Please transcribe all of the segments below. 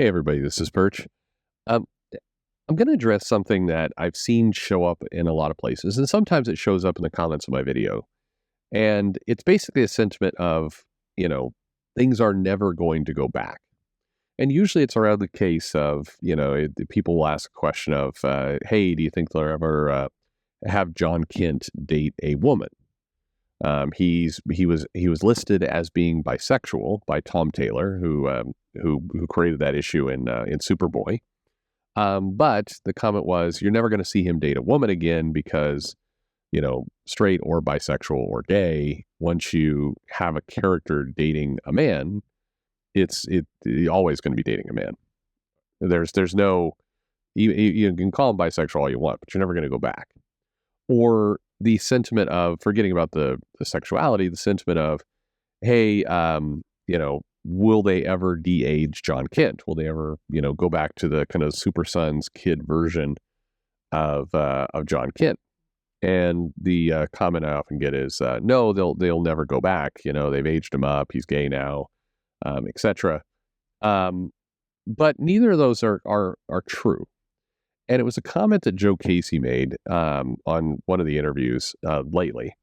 Hey everybody, this is Perch. Um, I'm going to address something that I've seen show up in a lot of places, and sometimes it shows up in the comments of my video. And it's basically a sentiment of, you know, things are never going to go back. And usually it's around the case of, people will ask a question of, hey, do you think they'll ever have John Kent date a woman? He was listed as being bisexual by Tom Taylor, who created that issue in Superboy. But the comment was, you're never going to see him date a woman again because, straight or bisexual or gay, once you have a character dating a man, you're always going to be dating a man. There's no, you can call him bisexual all you want, but you're never going to go back. Or the sentiment of forgetting about the sexuality, the sentiment of, hey, will they ever de-age John Kent? Will they ever, go back to the kind of Super Sons kid version of John Kent? And the comment I often get is, no, they'll never go back. They've aged him up. He's gay now, etc. But neither of those are true. And it was a comment that Joe Casey made on one of the interviews lately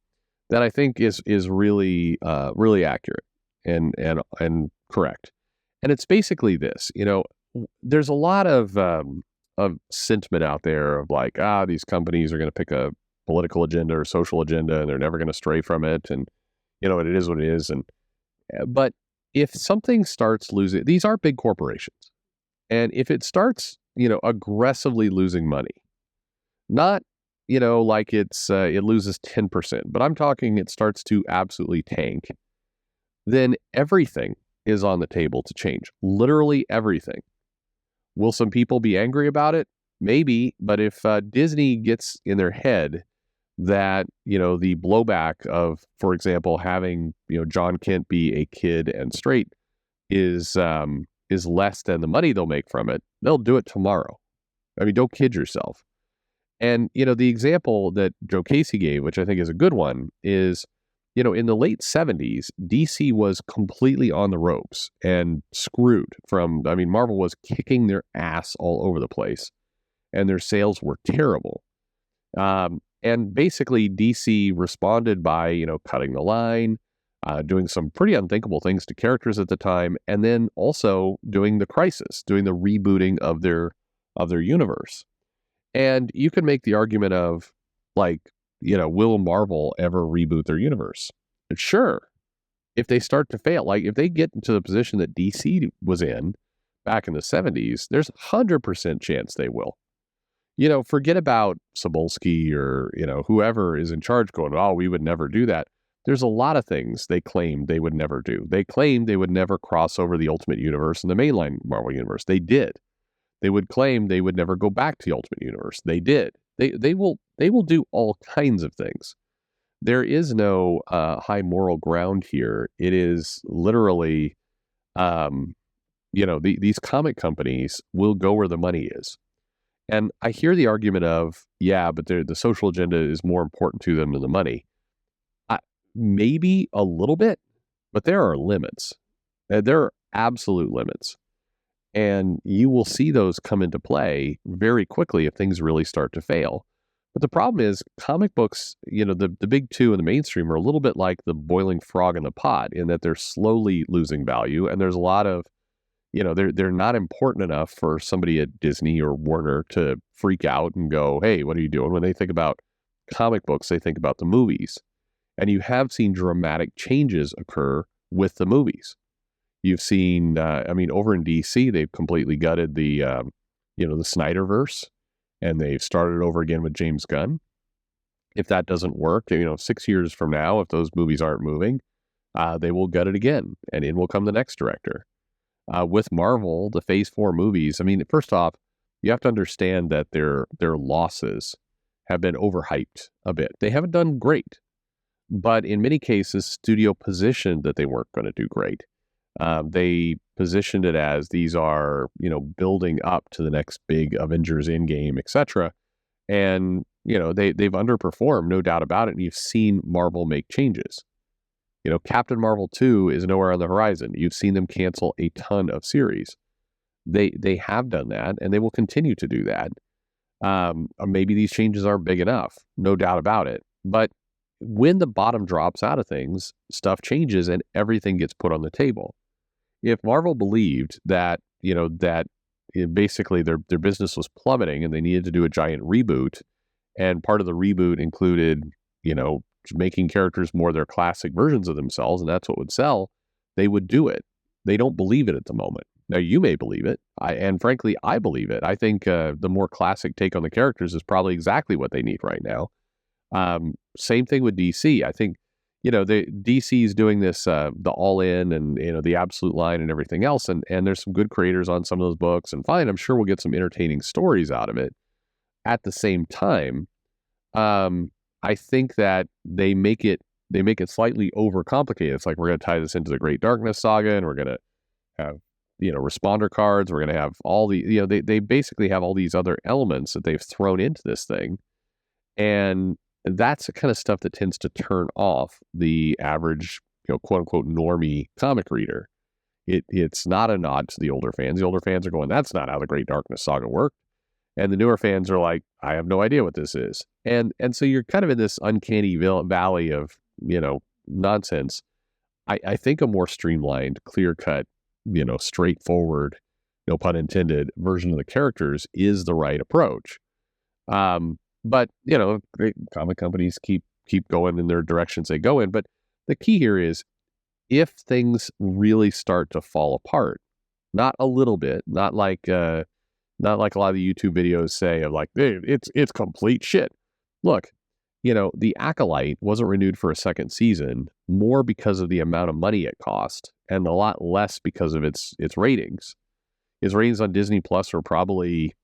that I think is really really accurate and correct. And it's basically this: there's a lot of sentiment out there of like, these companies are going to pick a political agenda or social agenda, and they're never going to stray from it, and it is what it is. And but if something starts losing, these are big corporations, and if it starts aggressively losing money, not, like it loses 10%, but I'm talking it starts to absolutely tank, then everything is on the table to change. Literally everything. Will some people be angry about it? Maybe, but if Disney gets in their head that, the blowback of, for example, having, John Kent be a kid and straight is less than the money they'll make from it, they'll do it tomorrow. I mean, don't kid yourself. And, the example that Joe Casey gave, which I think is a good one, is, in the late 70s, DC was completely on the ropes and screwed Marvel was kicking their ass all over the place and their sales were terrible. And basically DC responded by, cutting the line, doing some pretty unthinkable things to characters at the time, and then also doing the crisis, doing the rebooting of their universe. And you can make the argument of, like, will Marvel ever reboot their universe? Sure, if they start to fail, like if they get into the position that DC was in back in the 70s, there's 100% chance they will. Forget about Cebulski or, whoever is in charge going, oh, we would never do that. There's a lot of things they claimed they would never do. They claimed they would never cross over the Ultimate Universe and the mainline Marvel Universe. They did. They would claim they would never go back to the Ultimate Universe. They did. They will do all kinds of things. There is no high moral ground here. It is literally, these comic companies will go where the money is. And I hear the argument of, yeah, but the social agenda is more important to them than the money. Maybe a little bit, but there are limits. There are absolute limits. And you will see those come into play very quickly if things really start to fail. But the problem is comic books, the big two in the mainstream are a little bit like the boiling frog in the pot in that they're slowly losing value. And there's a lot of, they're not important enough for somebody at Disney or Warner to freak out and go, hey, what are you doing? When they think about comic books, they think about the movies. And you have seen dramatic changes occur with the movies. You've seen, over in DC, they've completely gutted the Snyderverse, and they've started over again with James Gunn. If that doesn't work, 6 years from now, if those movies aren't moving, they will gut it again, and in will come the next director. With Marvel, the Phase 4 movies, first off, you have to understand that their losses have been overhyped a bit. They haven't done great. But in many cases, studio positioned that they weren't going to do great. They positioned it as these are, building up to the next big Avengers Endgame, etc. And, they've underperformed, no doubt about it. And you've seen Marvel make changes. Captain Marvel 2 is nowhere on the horizon. You've seen them cancel a ton of series. They have done that, and they will continue to do that. Or maybe these changes aren't big enough, no doubt about it. But when the bottom drops out of things, stuff changes and everything gets put on the table. If Marvel believed that, basically their business was plummeting and they needed to do a giant reboot, and part of the reboot included, making characters more their classic versions of themselves, and that's what would sell, they would do it. They don't believe it at the moment. Now, you may believe it, and frankly, I believe it. I think the more classic take on the characters is probably exactly what they need right now. Same thing with DC. I think, the DC is doing this, the All In and, the Absolute line and everything else, and there's some good creators on some of those books, and fine, I'm sure we'll get some entertaining stories out of it. At the same time, I think that they make it slightly overcomplicated. It's like, we're going to tie this into the Great Darkness saga, and we're going to have, responder cards. We're going to have all the, they basically have all these other elements that they've thrown into this thing. And that's the kind of stuff that tends to turn off the average, quote unquote, normie comic reader. It's not a nod to the older fans. The older fans are going, that's not how the Great Darkness saga worked. And the newer fans are like, I have no idea what this is. And so you're kind of in this uncanny valley of, nonsense. I think a more streamlined, clear-cut, straightforward, no pun intended, version of the characters is the right approach. But, great comic companies keep going in their directions they go in. But the key here is, if things really start to fall apart, not a little bit, not like a lot of the YouTube videos say of like, hey, it's complete shit. Look, the Acolyte wasn't renewed for a second season, more because of the amount of money it cost, and a lot less because of its ratings. Its ratings on Disney Plus were probably,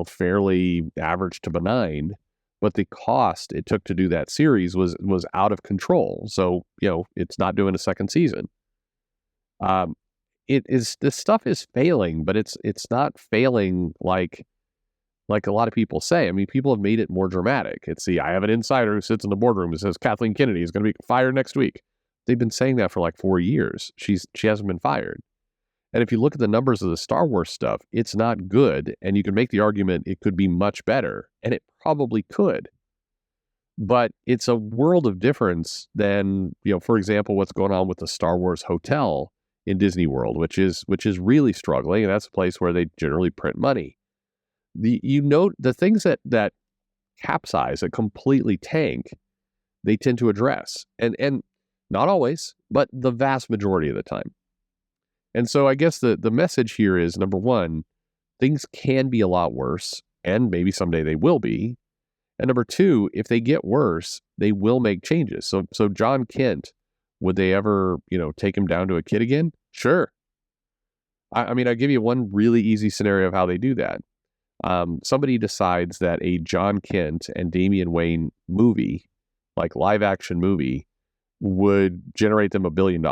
fairly average to benign, but the cost it took to do that series was out of control. So, it's not doing a second season. This stuff is failing, but it's not failing like a lot of people say. I mean, people have made it more dramatic. I have an insider who sits in the boardroom and says Kathleen Kennedy is going to be fired next week. They've been saying that for like 4 years. She hasn't been fired. And if you look at the numbers of the Star Wars stuff, it's not good. And you can make the argument it could be much better, and it probably could. But it's a world of difference than, for example, what's going on with the Star Wars hotel in Disney World, which is really struggling, and that's a place where they generally print money. The things that capsize, that completely tank, they tend to address, and not always, but the vast majority of the time. And so I guess the message here is, number one, things can be a lot worse, and maybe someday they will be. And number two, if they get worse, they will make changes. So John Kent, would they ever, take him down to a kid again? Sure. I mean, I'll give you one really easy scenario of how they do that. Somebody decides that a John Kent and Damian Wayne movie, like live action movie, would generate them $1 billion.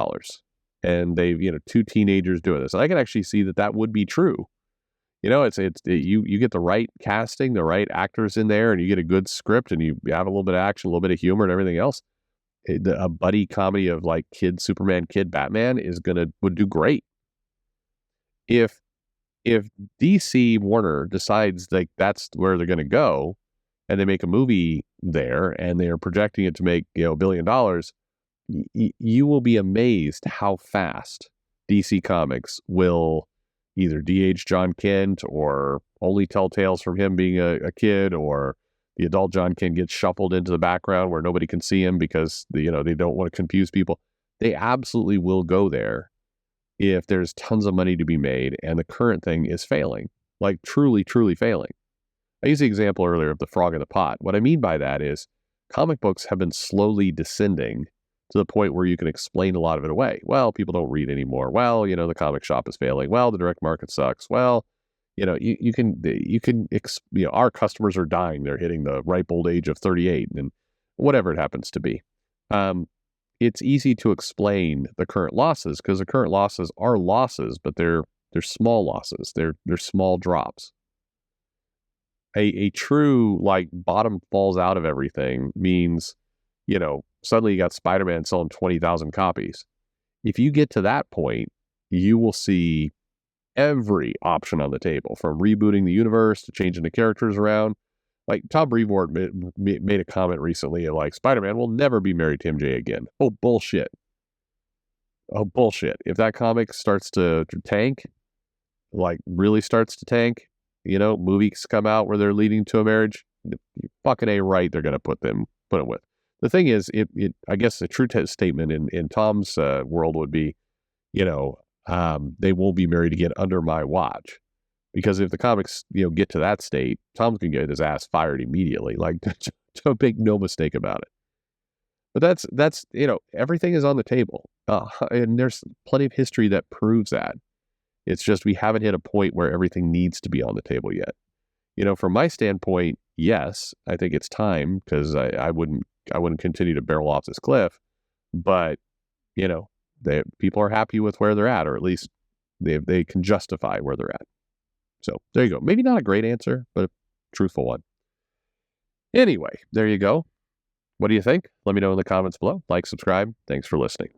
And they've, two teenagers doing this. And I can actually see that would be true. You get the right casting, the right actors in there, and you get a good script, and you have a little bit of action, a little bit of humor, and everything else. A buddy comedy of like kid Superman, kid Batman would do great. If DC Warner decides like that's where they're going to go, and they make a movie there, and they are projecting it to make $1 billion, you will be amazed how fast DC Comics will either DH John Kent or only tell tales from him being a kid, or the adult John Kent gets shuffled into the background where nobody can see him because they don't want to confuse people. They absolutely will go there if there's tons of money to be made and the current thing is failing, like truly, truly failing. I used the example earlier of the frog in the pot. What I mean by that is comic books have been slowly descending to the point where you can explain a lot of it away. Well, people don't read anymore. Well, the comic shop is failing. Well, the direct market sucks. Well, our customers are dying. They're hitting the ripe old age of 38 and whatever it happens to be. It's easy to explain the current losses because the current losses are losses, but they're small losses. They're small drops. A true like bottom falls out of everything means, suddenly you got Spider-Man selling 20,000 copies. If you get to that point, you will see every option on the table, from rebooting the universe to changing the characters around. Like, Tom Brevoort made a comment recently like, Spider-Man will never be married to MJ again. Oh, bullshit. Oh, bullshit. If that comic starts to tank, like really starts to tank, movies come out where they're leading to a marriage, you fucking A right, they're going to put them with. The thing is, I guess the true statement in Tom's world would be, they won't be married again under my watch. Because if the comics, get to that state, Tom's going to get his ass fired immediately. Like, don't make no mistake about it. But that's everything is on the table. And there's plenty of history that proves that. It's just we haven't hit a point where everything needs to be on the table yet. From my standpoint, yes, I think it's time, because I wouldn't continue to barrel off this cliff. But, people are happy with where they're at, or at least they can justify where they're at. So there you go. Maybe not a great answer, but a truthful one. Anyway, there you go. What do you think? Let me know in the comments below. Like, subscribe. Thanks for listening.